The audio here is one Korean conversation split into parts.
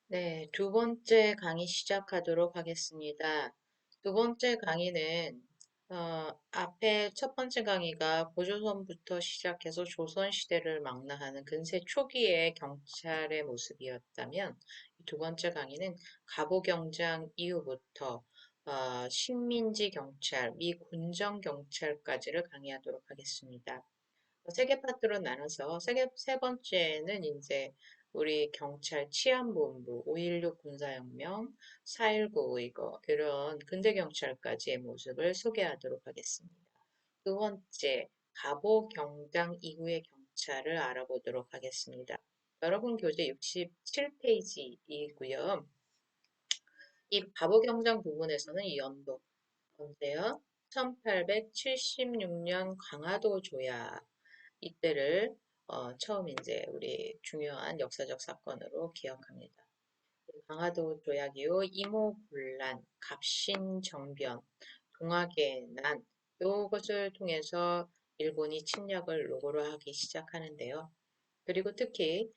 네, 두 번째 강의 시작하도록 하겠습니다. 두 번째 강의는 앞에 첫 번째 강의가 고조선부터 시작해서 조선시대를 망라하는 근세 초기의 경찰의 모습이었다면 두 번째 강의는 갑오경장 이후부터 식민지 경찰, 미 군정 경찰까지를 강의하도록 하겠습니다. 세 개 파트로 나눠서 세 번째는 이제 우리 경찰 치안본부, 5.16 군사혁명, 4.19 이거 이런 근대 경찰까지의 모습을 소개하도록 하겠습니다. 두 번째, 갑오 경장 이후의 경찰을 알아보도록 하겠습니다. 여러분 교재 67페이지이고요. 이 갑오 경장 부분에서는 이 연도 보세요. 1876년 강화도 조약 이때를 처음 이제 우리 중요한 역사적 사건으로 기억합니다. 강화도 조약 이후 이모군란, 갑신정변, 동학의 난 이것을 통해서 일본이 침략을 로고로 하기 시작하는데요. 그리고 특히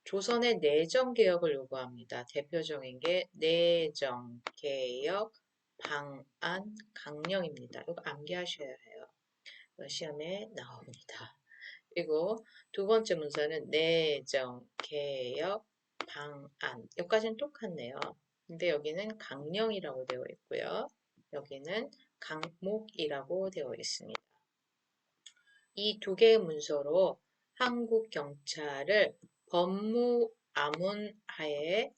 조선의 내정 개혁을 요구합니다. 대표적인 게 내정 개혁 방안 강령입니다. 이거 암기하셔야 해요. 시험에 나옵니다. 그리고 두 번째 문서는 내정, 개혁, 방안. 여기까지는 똑같네요. 근데 여기는 강령이라고 되어 있고요. 여기는 강목이라고 되어 있습니다. 이 두 개의 문서로 한국 경찰을 법무아문 하에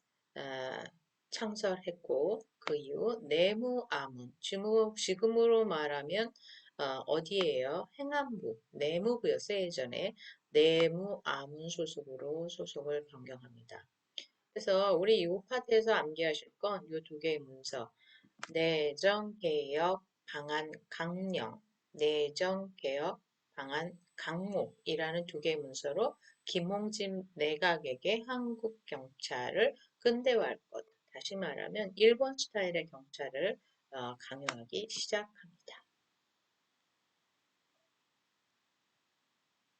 창설했고 그 이후 내무아문, 지금으로 말하면 어디예요? 행안부, 내무부였어요. 예전에 내무아문 소속을 변경합니다. 그래서 우리 이 파트에서 암기하실 건 이 두 개의 문서, 내정개혁 방안 강령, 내정개혁 방안 강목이라는 두 개의 문서로 김홍진 내각에게 한국 경찰을 근대화할 것. 다시 말하면 일본 스타일의 경찰을 강요하기 시작합니다.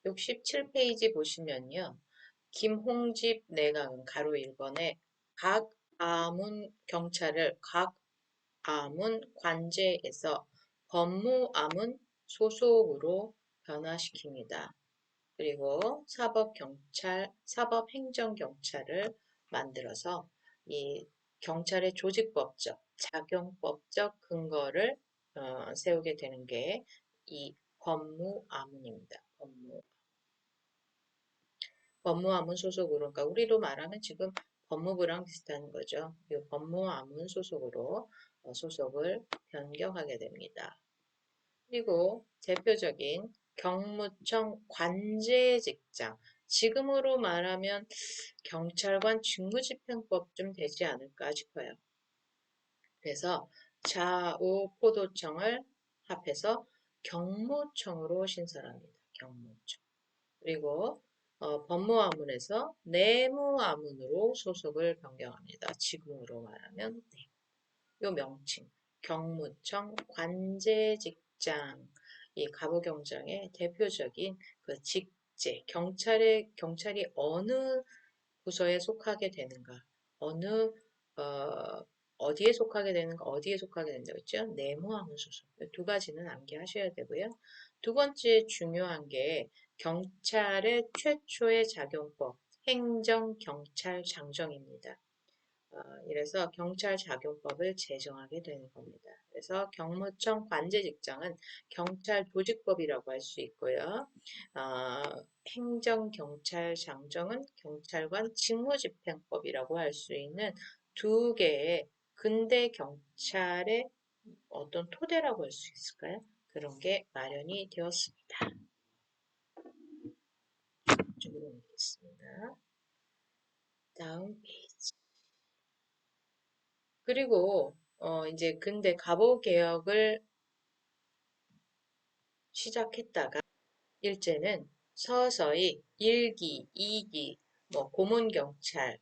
67페이지 보시면요. 김홍집 내각은 가로 1번에 각 아문 경찰을 각 아문 관제에서 법무아문 소속으로 변화시킵니다. 그리고 사법행정경찰을 만들어서 이 경찰의 조직법적, 작용법적 근거를 세우게 되는 게 이 법무아문입니다. 법무아문 소속으로, 그러니까 우리로 말하면 지금 법무부랑 비슷한 거죠. 이 법무아문 소속으로 소속을 변경하게 됩니다. 그리고 대표적인 경무청 관제 직장, 지금으로 말하면 경찰관 직무집행법 좀 되지 않을까 싶어요. 그래서 좌우포도청을 합해서 경무청으로 신설합니다. 경무청. 그리고 법무아문에서 내무아문으로 소속을 변경합니다. 지금으로 말하면 요 명칭 경무청 관제직장 이 갑오경장의 대표적인 그 직제 경찰이 어느 부서에 속하게 되는가 어느 어디에 속하게 되는가 어디에 속하게 된다고 했죠? 내무하는 소속 두 가지는 암기하셔야 되고요. 두 번째 중요한 게 경찰의 최초의 작용법 행정경찰장정입니다. 이래서 경찰작용법을 제정하게 되는 겁니다. 그래서 경무청 관제직장은 경찰 조직법이라고 할 수 있고요. 행정경찰장정은 경찰관 직무집행법이라고 할 수 있는 두 개의 근대 경찰의 어떤 토대라고 할 수 있을까요? 그런 게 마련이 되었습니다. 이쪽으로 옮기겠습니다. 다음 페이지. 그리고 이제 근대 갑오 개혁을 시작했다가 일제는 서서히 1기, 2기, 뭐 고문경찰,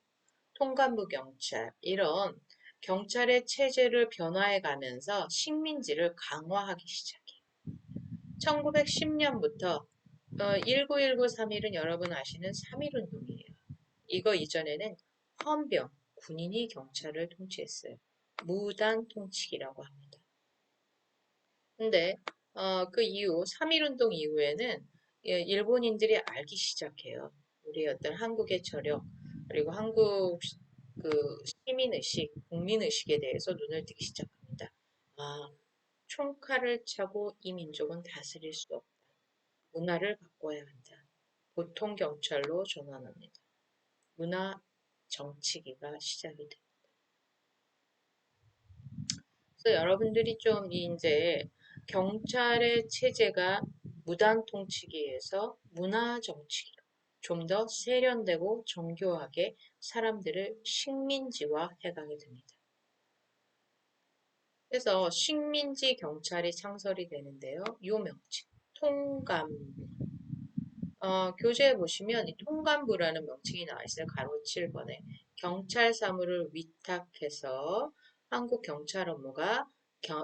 통간부경찰 이런 경찰의 체제를 변화해 가면서 식민지를 강화하기 시작해요. 1910년부터 1919 3.1은 여러분 아시는 3.1운동이에요. 이거 이전에는 헌병, 군인이 경찰을 통치했어요. 무단 통치기라고 합니다. 근데 그 이후 3.1운동 이후에는 일본인들이 알기 시작해요. 우리 어떤 한국의 저력 그리고 한국 그 시민의식, 국민의식에 대해서 눈을 뜨기 시작합니다. 아, 총칼을 차고 이 민족은 다스릴 수 없다. 문화를 바꿔야 한다. 보통 경찰로 전환합니다. 문화 정치기가 시작이 됩니다. 그래서 여러분들이 좀 이제 경찰의 체제가 무단 통치기에서 문화 정치기로 좀 더 세련되고 정교하게 사람들을 식민지화 해가게 됩니다. 그래서 식민지 경찰이 창설이 되는데요. 이 명칭 통감부. 교재에 보시면 이 통감부라는 명칭이 나와 있어요. 가로 7번에 경찰 사무를 위탁해서 한국 경찰 업무가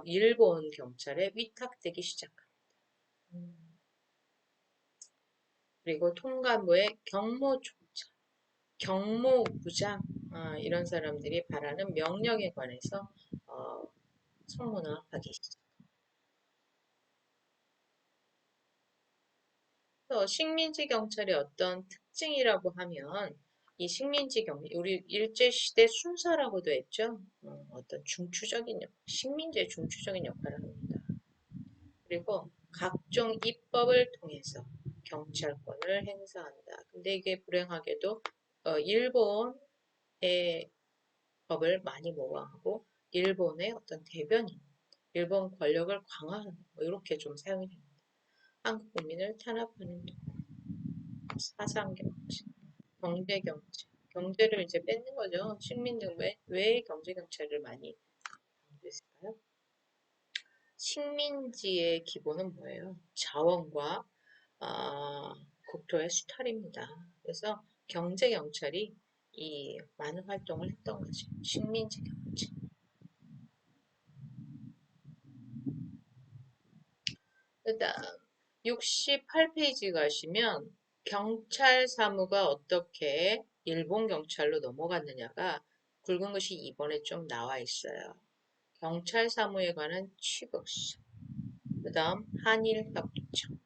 일본 경찰에 위탁되기 시작합니다. 그리고 통감부의 경모총장, 경모부장 이런 사람들이 바라는 명령에 관해서 성문화하기 시작합니다. 식민지 경찰의 어떤 특징이라고 하면 이 식민지 경찰, 우리 일제시대 순사라고도 했죠. 어떤 중추적인 식민지의 중추적인 역할을 합니다. 그리고 각종 입법을 통해서 경찰권을 행사한다. 근데 이게 불행하게도 일본의 법을 많이 모방하고 일본의 어떤 대변인, 일본 권력을 강화하는 뭐 이렇게 좀 사용이 됩니다. 한국 국민을 탄압하는 사상 경제, 경제 경제, 경제를 이제 뺏는 거죠. 식민들 왜 경제 경찰을 많이 강조했을까요? 식민지의 기본은 뭐예요? 자원과 국토의 수탈입니다. 그래서 경제 경찰이 이 많은 활동을 했던 거죠. 식민지 경제. 그다음 68페이지 가시면 경찰 사무가 어떻게 일본 경찰로 넘어갔느냐가 굵은 것이 2번에 좀 나와 있어요. 경찰 사무에 관한 취급서. 그 다음 한일 협정.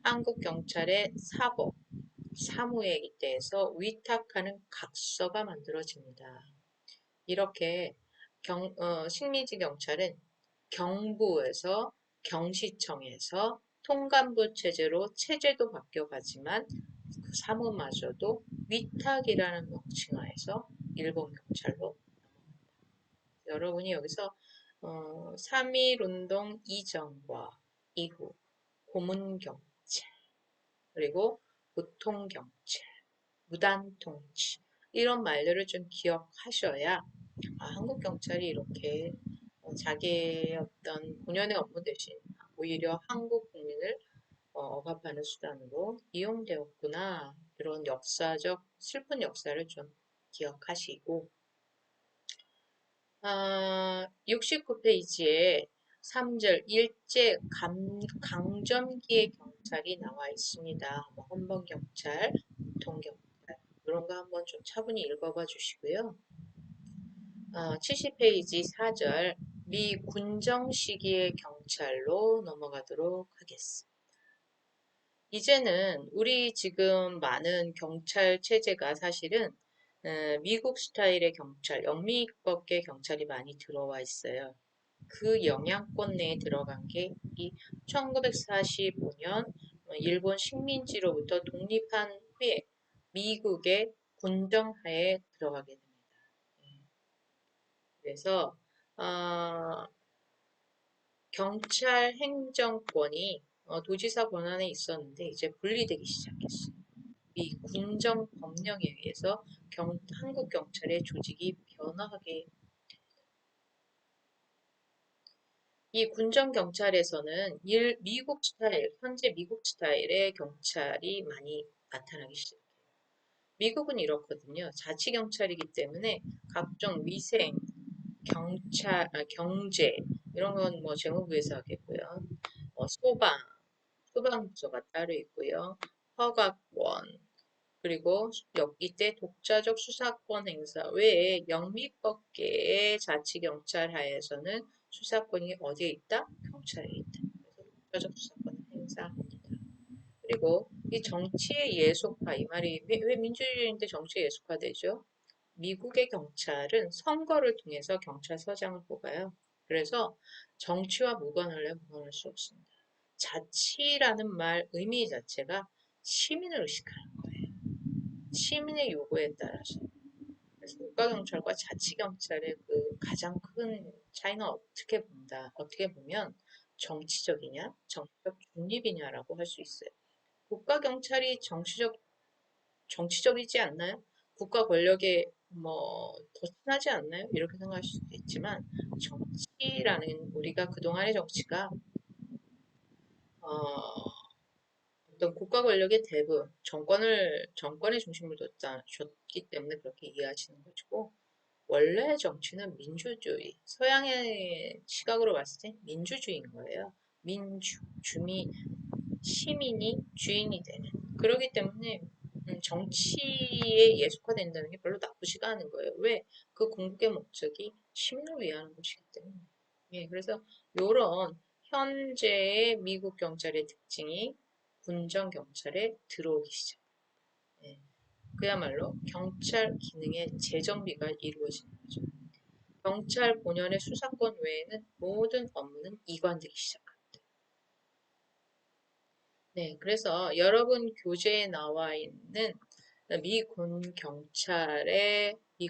한국 경찰의 사법, 사무에 대해서 위탁하는 각서가 만들어집니다. 이렇게 식민지 경찰은 경부에서 경시청에서 통감부 체제로 체제도 바뀌어가지만 그 사무마저도 위탁이라는 명칭하에서 일본 경찰로 여러분이 여기서 3.1운동 이전과 이후 고문경찰 그리고 보통경찰, 무단통치 이런 말들을 좀 기억하셔야 한국 경찰이 이렇게 자기의 어떤 본연의 업무 대신 오히려 한국 국민을 억압하는 수단으로 이용되었구나. 이런 역사적 슬픈 역사를 좀 기억하시고 69페이지에 3절 일제 강점기의 경찰이 나와 있습니다. 뭐 헌병경찰, 보통경찰 이런 거 한번 좀 차분히 읽어봐 주시고요. 70페이지 4절 미 군정 시기의 경찰로 넘어가도록 하겠습니다. 이제는 우리 지금 많은 경찰 체제가 사실은 미국 스타일의 경찰, 영미법계 경찰이 많이 들어와 있어요. 그 영향권 내에 들어간 게 이 1945년 일본 식민지로부터 독립한 후에 미국의 군정하에 들어가게 됩니다. 그래서 경찰 행정권이 도지사 권한에 있었는데 이제 분리되기 시작했어요. 이 군정 법령에 의해서 한국 경찰의 조직이 변화하게 이 군정 경찰에서는 미국 스타일, 현재 미국 스타일의 경찰이 많이 나타나기 시작해요. 미국은 이렇거든요. 자치 경찰이기 때문에 각종 위생, 경제 이런 건 뭐 재무부에서 하겠고요. 소방부서가 따로 있고요. 허가권, 그리고 이때 독자적 수사권 행사 외에 영미법계의 자치경찰 하에서는 수사권이 어디에 있다? 경찰에 있다. 그래서 독자적 수사권을 행사합니다. 그리고 이 정치의 예속화, 이 말이 왜 민주주의인데 정치의 예속화되죠? 미국의 경찰은 선거를 통해서 경찰서장을 뽑아요. 그래서 정치와 무관할 수 없습니다. 자치라는 말 의미 자체가 시민을 의식하는 거예요. 시민의 요구에 따라서. 그래서 국가경찰과 자치경찰의 그 가장 큰 차이는 어떻게 본다? 어떻게 보면 정치적이냐, 정치적 중립이냐라고 할 수 있어요. 국가경찰이 정치적이지 않나요? 국가 권력에 더 친하지 않나요? 이렇게 생각할 수도 있지만 정치라는 우리가 그동안의 정치가 어, 어떤 국가 권력의 대부 정권의 중심을 줬기 때문에 그렇게 이해하시는 것이고 원래 정치는 민주주의 서양의 시각으로 봤을 때 민주주의인 거예요. 시민이 주인이 되는. 그렇기 때문에 정치에 예속화된다는 게 별로 나쁘지가 않은 거예요. 왜? 그 궁극의 목적이 시민을 위하는 것이기 때문에. 예, 그래서 이런 현재의 미국 경찰의 특징이 군정 경찰에 들어오기 시작. 예, 그야말로 경찰 기능의 재정비가 이루어지는 거죠. 경찰 본연의 수사권 외에는 모든 업무는 이관되기 시작합니다. 네, 그래서 여러분 교재에 나와 있는 미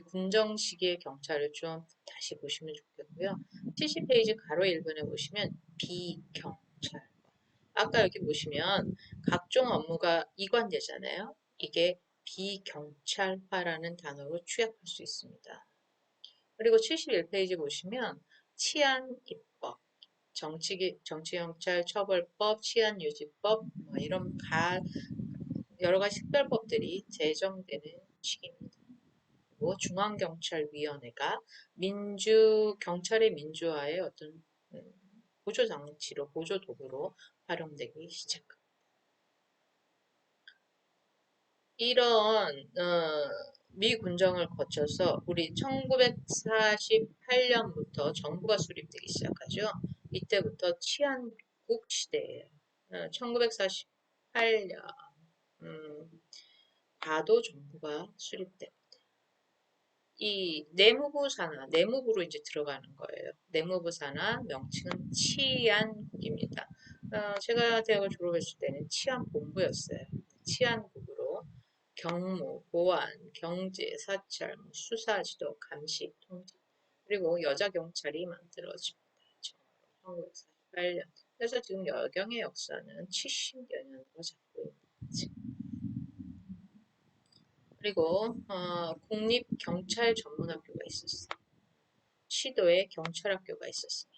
군정식의 경찰을 좀 다시 보시면 좋겠고요. 70페이지 가로 1번에 보시면 비경찰. 아까 여기 보시면 각종 업무가 이관되잖아요. 이게 비경찰화라는 단어로 취약할 수 있습니다. 그리고 71페이지 보시면 치안 입법, 정치경찰 처벌법, 치안유지법 이런 여러 가지 특별법들이 제정되는 시기입니다. 그리고 중앙경찰위원회가 경찰의 민주화의 어떤 보조장치로, 보조도구로 활용되기 시작합니다. 이런 미 군정을 거쳐서 우리 1948년부터 정부가 수립되기 시작하죠. 이때부터 치안국 시대예요. 1948년 과도 정부가 수립됩니다. 이 내무부로 이제 들어가는 거예요. 내무부 산하 명칭은 치안국입니다. 제가 대학을 졸업했을 때는 치안본부였어요. 치안국으로 경무, 보안, 경제, 사찰, 수사, 지도, 감시, 통제 그리고 여자 경찰이 만들어집니다. 1948년. 그래서 지금 여경의 역사는 70여 년으로 잡고 있는 거죠. 그리고 국립경찰전문학교가 있었어요. 시도에 경찰학교가 있었습니다.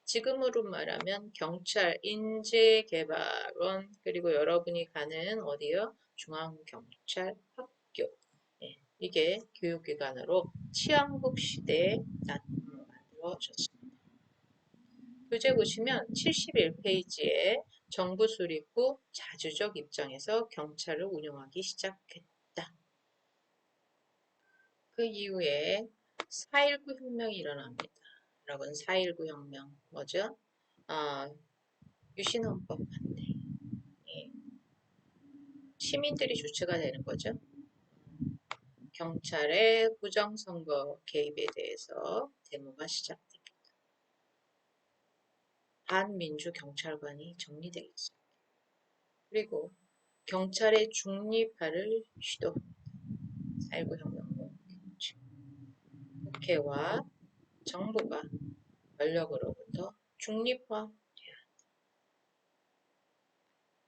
지금으로 말하면 경찰 인재개발원 그리고 여러분이 가는 어디요? 중앙경찰학교. 예, 이게 교육기관으로 치안국 시대에 만들어졌습니다. 교재 보시면 71페이지에 정부 수립 후 자주적 입장에서 경찰을 운영하기 시작했다. 그 이후에 4.19 혁명이 일어납니다. 여러분 4.19 혁명 뭐죠? 유신헌법 반대. 예. 시민들이 주체가 되는 거죠. 경찰의 부정선거 개입에 대해서 데모가 시작됩니다. 반민주 경찰관이 정리되겠죠. 그리고 경찰의 중립화를 시도합니다. 4.19 혁명 후 국회와 정부가 권력으로부터 중립화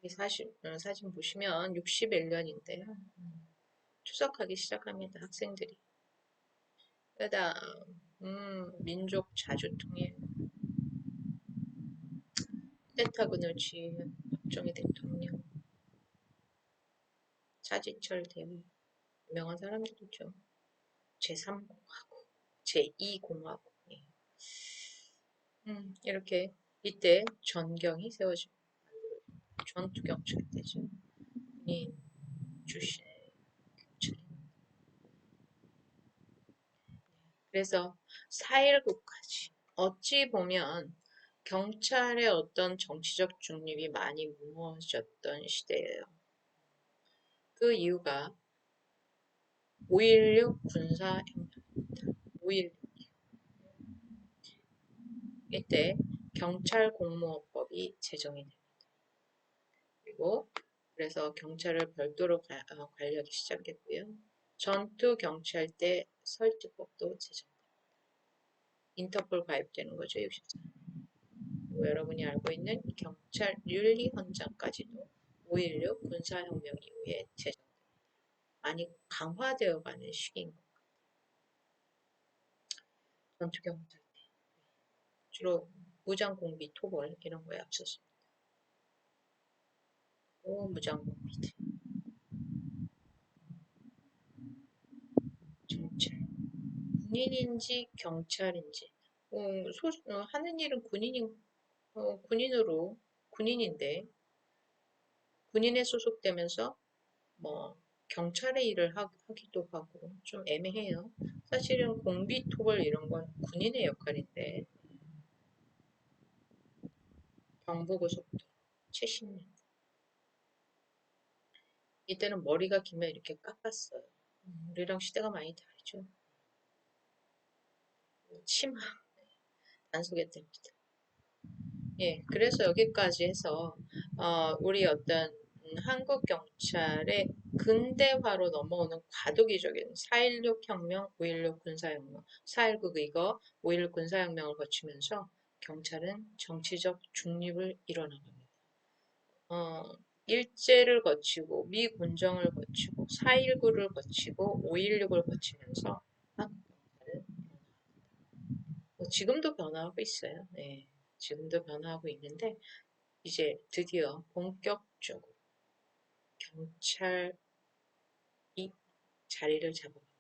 이 사진 보시면 61년인데요. 추석하기 시작합니다. 학생들이. 그다음 민족 자주통일 쿠데타군을 지휘한 박정희 대통령 차지철 대위 유명한 사람들이죠. 제3공화국, 제2공화국 이렇게 이때 전경이 세워집니다. 전투경찰 때죠. 군인 출신 그래서 4.19까지 어찌 보면 경찰의 어떤 정치적 중립이 많이 무너졌던 시대예요. 그 이유가 5.16 군사혁명입니다. 5.16 이때 경찰 공무원법이 제정이 됩니다. 그리고 그래서 경찰을 별도로 관리하기 시작했고요. 전투 경찰대 설치법도 제정됩니다. 인터폴 가입되는 거죠, 64. 그리고 여러분이 알고 있는 경찰 윤리 헌장까지도 5.16 군사혁명 이후에 제정됩니다. 많이 강화되어 가는 시기인 것 같아요. 전투 경찰 주로 무장 공비, 토벌 이런 거에 앞섰습니다. 무장 공비, 경찰. 군인인지 경찰인지 하는 일은 군인으로 군인인데 군인에 소속되면서 뭐 경찰의 일을 하기도 하고 좀 애매해요. 사실은 공비 토벌 이런 건 군인의 역할인데 경부고속도로 최신형 이때는 머리가 길면 이렇게 깎았어요. 우리랑 시대가 많이 다르죠. 치마 단속에 뜹니다. 예, 그래서 여기까지 해서 우리 어떤 한국 경찰의 근대화로 넘어오는 과도기적인 4.16 혁명, 5.16 군사혁명, 4.19 이거 5.16 군사혁명을 거치면서 경찰은 정치적 중립을 이뤄나갑니다. 일제를 거치고 미군정을 거치고 4.19를 거치고 5.16을 거치면서 한국 경찰은 지금도 변화하고 있어요. 네, 지금도 변화하고 있는데 이제 드디어 본격적으로 경찰이 자리를 잡아갑니다.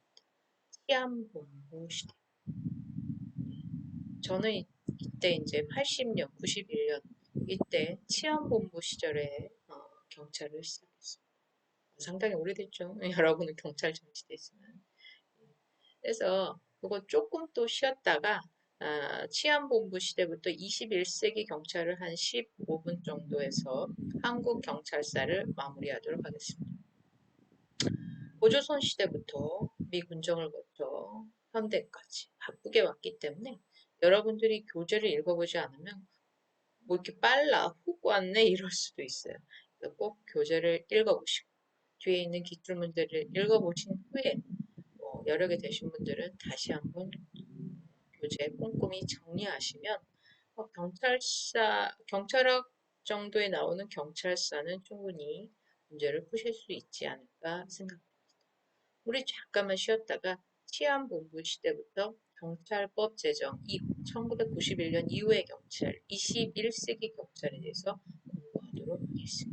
치안본부 시대. 저는 이때 이제 80년, 91년 이때 치안본부 시절에 경찰을 시작했어요. 상당히 오래됐죠. 여러분은 경찰 정치대 있으면. 그래서 그거 조금 또 쉬었다가 치안본부 시대부터 21세기 경찰을 한 15분 정도에서 한국 경찰사를 마무리하도록 하겠습니다. 고조선 시대부터 미군정을 거쳐 현대까지 바쁘게 왔기 때문에 여러분들이 교재를 읽어보지 않으면 뭐 이렇게 빨라 훅 왔네 이럴 수도 있어요. 그래서 꼭 교재를 읽어보시고 뒤에 있는 기출문제를 읽어보신 후에 여러 개 되신 분들은 다시 한번 교재 꼼꼼히 정리하시면 경찰학 정도에 나오는 경찰사는 충분히 문제를 푸실 수 있지 않을까 생각합니다. 우리 잠깐만 쉬었다가 치안본부 시대부터 경찰법 제정 이후 1991년 이후의 경찰, 21세기 경찰에 대해서 공부하도록 하겠습니다.